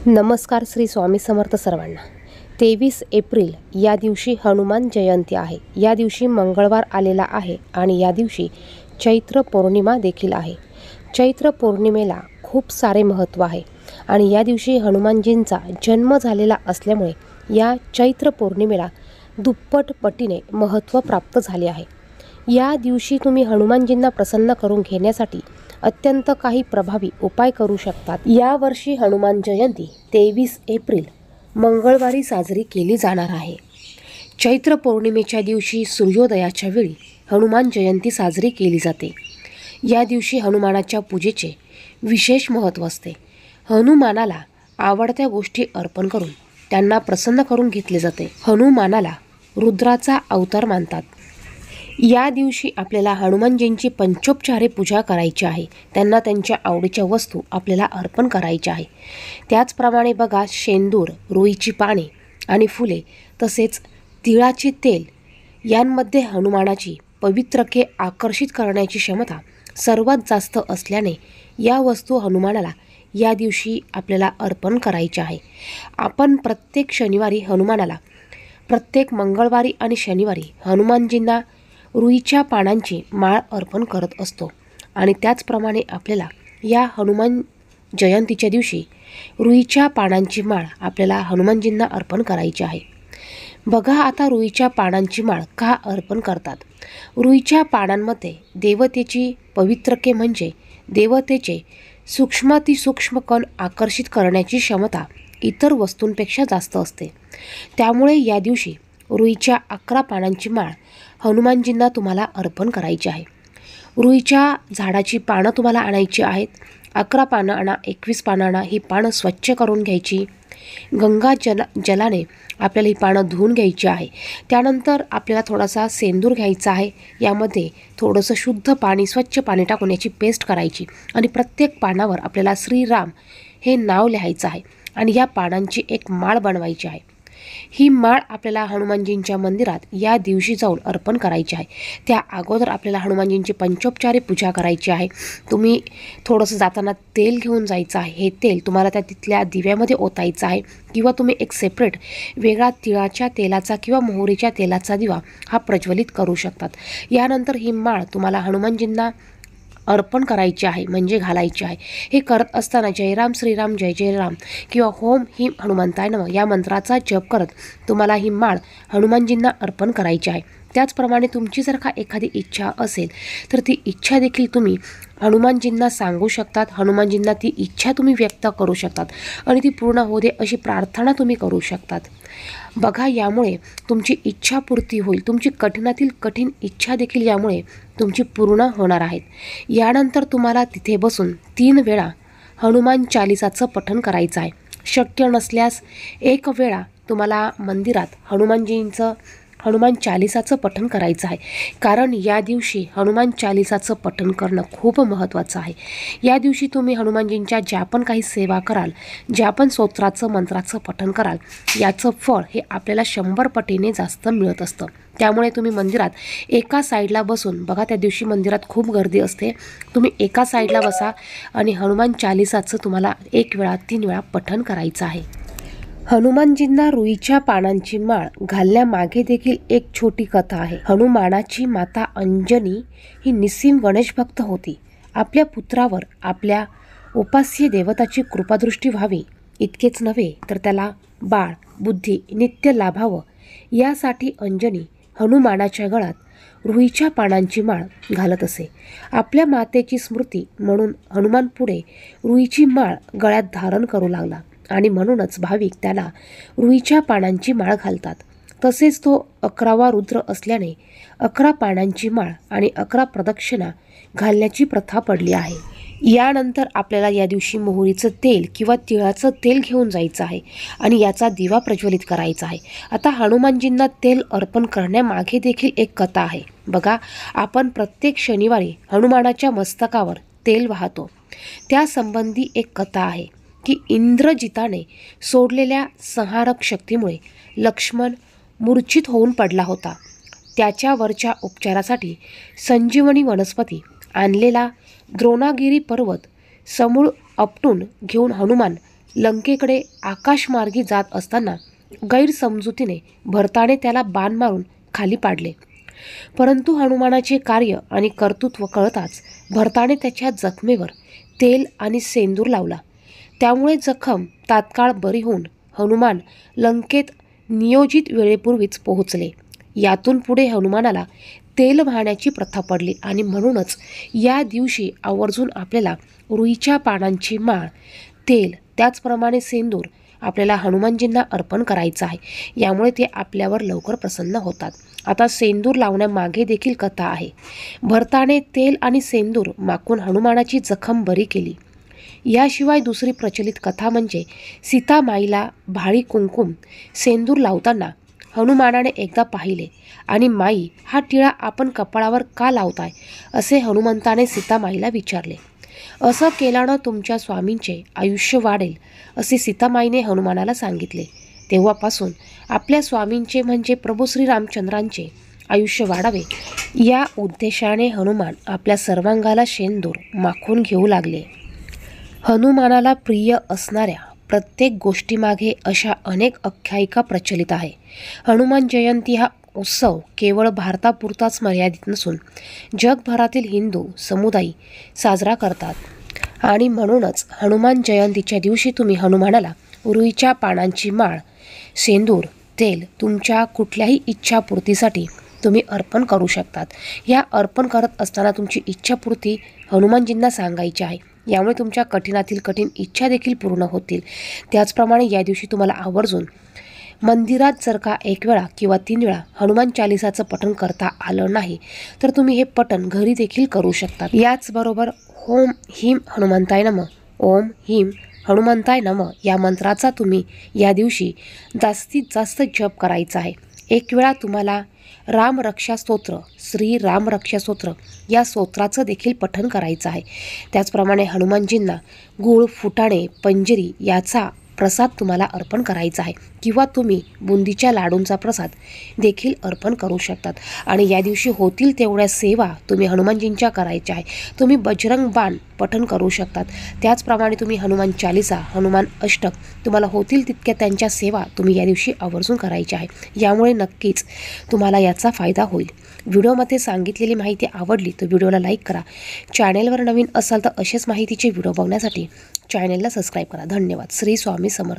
नमस्कार श्री स्वामी समर्थ सर्वांना। 23 एप्रिल या दिवशी हनुमान जयंती आहे। या दिवशी मंगळवार आलेला आहे आणि या दिवशी चैत्र पौर्णिमा देखील आहे। चैत्र पौर्णिमेला खूप सारे महत्त्व आहे आणि या दिवशी हनुमानजींचा जन्म झालेला असल्यामुळे या चैत्र पौर्णिमेला दुप्पट पटीने महत्त्व प्राप्त झाले आहे। या दिवशी तुम्ही हनुमानजींना प्रसन्न करून घेण्यासाठी अत्यंत काही प्रभावी उपाय करू शकतात। या वर्षी हनुमान जयंती 23 एप्रिल मंगळवारी साजरी केली जाणार आहे। चैत्र पौर्णिमेच्या दिवशी सूर्योदयाच्या वेळी हनुमान जयंती साजरी केली जाते। या दिवशी हनुमानाच्या पूजेचे विशेष महत्त्व असते। हनुमानाला आवडत्या गोष्टी अर्पण करून त्यांना प्रसन्न करून घेतले जाते। हनुमानाला रुद्राचा अवतार मानतात। या दिवशी आपल्याला हनुमानजींची पंचोपचारे पूजा करायची आहे। त्यांना त्यांच्या आवडीच्या वस्तू आपल्याला अर्पण करायच्या आहे। त्याचप्रमाणे बघा, शेंदूर, रुईची पाने आणि फुले तसेच तिळाचे तेल यांमध्ये हनुमानाची पवित्रके आकर्षित करण्याची क्षमता सर्वात जास्त असल्याने या वस्तू हनुमानाला या दिवशी आपल्याला अर्पण करायच्या आहे। आपण प्रत्येक शनिवारी हनुमानाला, प्रत्येक मंगळवारी आणि शनिवारी हनुमानजींना रुईच्या पानांची माळ अर्पण करत असतो आणि त्याचप्रमाणे आपल्याला या हनुमान जयंतीच्या दिवशी रुईच्या पानांची माळ आपल्याला हनुमानजींना अर्पण करायची आहे। बघा, आता रुईच्या पानांची माळ का अर्पण करतात? रुईच्या पानांमध्ये देवतेची पवित्रके म्हणजे देवतेचे सूक्ष्मातिसूक्ष्म कण आकर्षित करण्याची क्षमता इतर वस्तूंपेक्षा जास्त असते। त्यामुळे या दिवशी रुईच्या 11 पानांची माळ हनुमानजींना तुम्हाला अर्पण करायची आहे। रुईच्या झाडाची पानं तुम्हाला आणायची आहेत। 11 पानं आणा, 21 पानं आणा। ही पानं स्वच्छ करून घ्यायची। गंगा जलाने आपल्याला ही पानं धुवून घ्यायची आहे। त्यानंतर आपल्याला थोडासा सेंदूर घ्यायचा आहे। यामध्ये थोडंसं शुद्ध पाणी, स्वच्छ पाणी टाकून याची पेस्ट करायची आणि प्रत्येक पानावर आपल्याला श्रीराम हे नाव लिहायचं आहे आणि या पानांची एक माळ बनवायची आहे। ही माळ आपल्याला हनुमानजींच्या मंदिरात या दिवशी जाऊन अर्पण करायची आहे। त्या अगोदर आपल्याला हनुमानजींची पंचोपचारे पूजा करायची आहे। तुम्ही थोडंसं जाताना तेल घेऊन जायचं आहे। हे तेल तुम्हाला त्या तिथल्या दिव्यामध्ये ओतायचं आहे किंवा तुम्ही एक सेपरेट वेगळा तिळाच्या तेलाचा किंवा मोहरीच्या तेलाचा दिवा हा प्रज्वलित करू शकतात। यानंतर ही माळ तुम्हाला हनुमानजींना अर्पण करायची आहे म्हणजे घालायची आहे। हे करत असताना जय राम श्रीराम जय जय राम किंवा होम हिम हनुमंताय नमः या मंत्राचा जप करत तुम्हाला ही माळ हनुमानजींना अर्पण करायची आहे। त्याचप्रमाणे तुमची जर का एखादी इच्छा असेल तर ती इच्छा देखील तुम्ही हनुमानजींना सांगू शकतात। हनुमानजींना ती इच्छा तुम्ही व्यक्त करू शकतात आणि ती पूर्ण होऊ दे अशी प्रार्थना तुम्ही करू शकतात। बघा, यामुळे तुमची इच्छापूर्ती होईल। तुमची कठीणातील कठीण इच्छा देखील यामुळे तुमची पूर्ण होणार आहेत। यानंतर तुम्हाला तिथे बसून 3 वेळा हनुमान चालिसाचं पठण करायचं आहे। शक्य नसल्यास एक वेळा तुम्हाला मंदिरात हनुमान चालिसाचं पठण करायचं आहे, कारण या दिवशी हनुमान चालिसाचं पठण करणं खूप महत्त्वाचं आहे। या दिवशी तुम्ही हनुमानजींच्या ज्या पण काही सेवा कराल, ज्या पण स्तोत्राचं मंत्राचं पठण कराल, याचं फळ हे आपल्याला 100 पटीने जास्त मिळत असतं। त्यामुळे तुम्ही मंदिरात एका साईडला बसून, बघा त्या दिवशी मंदिरात खूप गर्दी असते, तुम्ही एका साईडला बसा आणि हनुमान चालिसाचं तुम्हाला 1 वेळा 3 वेळा पठण करायचं आहे। हनुमानजींना रुईच्या पानांची माळ घालण्यामागे देखील एक छोटी कथा आहे। हनुमानाची माता अंजनी ही निस्सीम गणेश भक्त होती। आपल्या पुत्रावर आपल्या उपास्य देवताची कृपादृष्टी व्हावी इतकेच नव्हे तर त्याला बाळ बुद्धी नित्य लाभावं यासाठी अंजनी हनुमानाच्या गळ्यात रुईच्या पानांची माळ घालत असे। आपल्या मातेची स्मृती म्हणून हनुमान पुढे रुईची माळ गळ्यात धारण करू लागला आणि म्हणूनच भाविक त्याला रुईच्या पानांची माळ घालतात। तसेच तो 11वा रुद्र असल्याने 11 पानांची माळ आणि 11 प्रदक्षिणा घालण्याची प्रथा पडली आहे। यानंतर आपल्याला या दिवशी मोहरीचं तेल किंवा तिळाचं तेल घेऊन जायचं आहे आणि याचा दिवा प्रज्वलित करायचा आहे। आता हनुमानजींना तेल अर्पण करण्यामागे देखील एक कथा आहे। बघा, आपण प्रत्येक शनिवारी हनुमानाच्या मस्तकावर तेल वाहतो। त्यासंबंधी एक कथा आहे की इंद्रजिताने सोडलेल्या संहारक शक्तीमुळे लक्ष्मण मूर्छित होऊन पडला होता। त्याच्यावरच्या उपचारासाठी संजीवनी वनस्पती आणलेला द्रोणागिरी पर्वत समूळ आपटून घेऊन हनुमान लंकेकडे आकाशमार्गी जात असताना गैरसमजुतीने भरताने त्याला बाण मारून खाली पाडले. परंतु हनुमानाचे कार्य आणि कर्तृत्व कळताच भरताने त्याच्या जखमेवर तेल आणि सेंदूर लावला. त्यामुळे जखम तात्काळ बरी होऊन हनुमान लंकेत नियोजित वेळेपूर्वीच पोहोचले. यातून पुढे हनुमानाला तेल वाहण्याची प्रथा पडली आणि म्हणूनच या दिवशी आवर्जून आपल्याला रुईच्या पानांची माळ, तेल, त्याचप्रमाणे सेंदूर आपल्याला हनुमानजींना अर्पण करायचं आहे. यामुळे ते आपल्यावर लवकर प्रसन्न होतात. आता सेंदूर लावण्यामागे देखील कथा आहे. भरताने तेल आणि सेंदूर माखून हनुमानाची जखम बरी केली. याशिवाय दुसरी प्रचलित कथा म्हणजे सीतामाईला भाळी कुंकुम सेंदूर लावताना हनुमानाने एकदा पाहिले आणि माई, हा टिळा आपण कपाळावर का लावताय असे हनुमंताने सीतामाईला विचारले. असं केल्यानं तुमच्या स्वामींचे आयुष्य वाढेल असे सीतामाईने हनुमानाला सांगितले. तेव्हापासून आपल्या स्वामींचे म्हणजे प्रभू श्रीरामचंद्रांचे आयुष्य वाढावे या उद्देशाने हनुमान आपल्या सर्वांगाला शेंदूर माखून घेऊ लागले. हनुमानाला प्रिय असणाऱ्या प्रत्येक गोष्टीमागे अशा अनेक आख्यायिका प्रचलित आहे. हनुमान जयंती हा उत्सव केवळ भारतापुरताच मर्यादित नसून जगभरातील हिंदू समुदाय साजरा करतात आणि म्हणूनच हनुमान जयंतीच्या दिवशी तुम्ही हनुमानाला रुईच्या पानांची माळ, सेंदूर, तेल तुमच्या कुठल्याही इच्छापूर्तीसाठी तुम्ही अर्पण करू शकतात. या अर्पण करत असताना तुमची इच्छापूर्ती हनुमानजींना सांगायची आहे. यामुळे तुमच्या कठीणातील कठीण इच्छा देखील पूर्ण होतील. त्याचप्रमाणे या दिवशी तुम्हाला आवर्जून मंदिरात जर का 1 वेळा किंवा 3 वेळा हनुमान चालिसाचं पठण करता आलं नाही तर तुम्ही हे पठण घरी देखील करू शकतात. याचबरोबर ओम ह्रीं हनुमंताय नमः, ओम ह्रीं हनुमंताय नमः या मंत्राचा तुम्ही या दिवशी जास्तीत जास्त जप करायचा आहे. 1 वेळा तुम्हाला रामरक्षा स्तोत्र, श्री रामरक्षा स्तोत्र या स्तोत्राचं देखील पठण करायचं आहे. त्याचप्रमाणे हनुमानजींना गूळ, फुटाणे, पंजिरी याचा प्रसाद तुम्हाला अर्पण करायचा आहे किंवा तुम्ही बुंदीच्या लाडूंचा प्रसाद देखील अर्पण करू शकतात. आणि या दिवशी होतील तेवढ्या सेवा तुम्ही हनुमानजींच्या करायच्या आहे. तुम्ही बजरंग बाण पठण करू शकतात. त्याचप्रमाणे तुम्ही हनुमान चालिसा, हनुमान अष्टक तुम्हाला होतील तितक्या त्यांच्या सेवा तुम्ही या दिवशी आवर्जून करायच्या आहे. यामुळे नक्कीच तुम्हाला याचा फायदा होईल. व्हिडिओमध्ये सांगितलेली माहिती आवडली तर व्हिडिओला लाईक करा. चॅनेलवर नवीन असाल तर असेच माहितीचे व्हिडिओ बघण्यासाठी चॅनेलला सबस्क्राईब करा. धन्यवाद. श्री स्वामी समर्थ.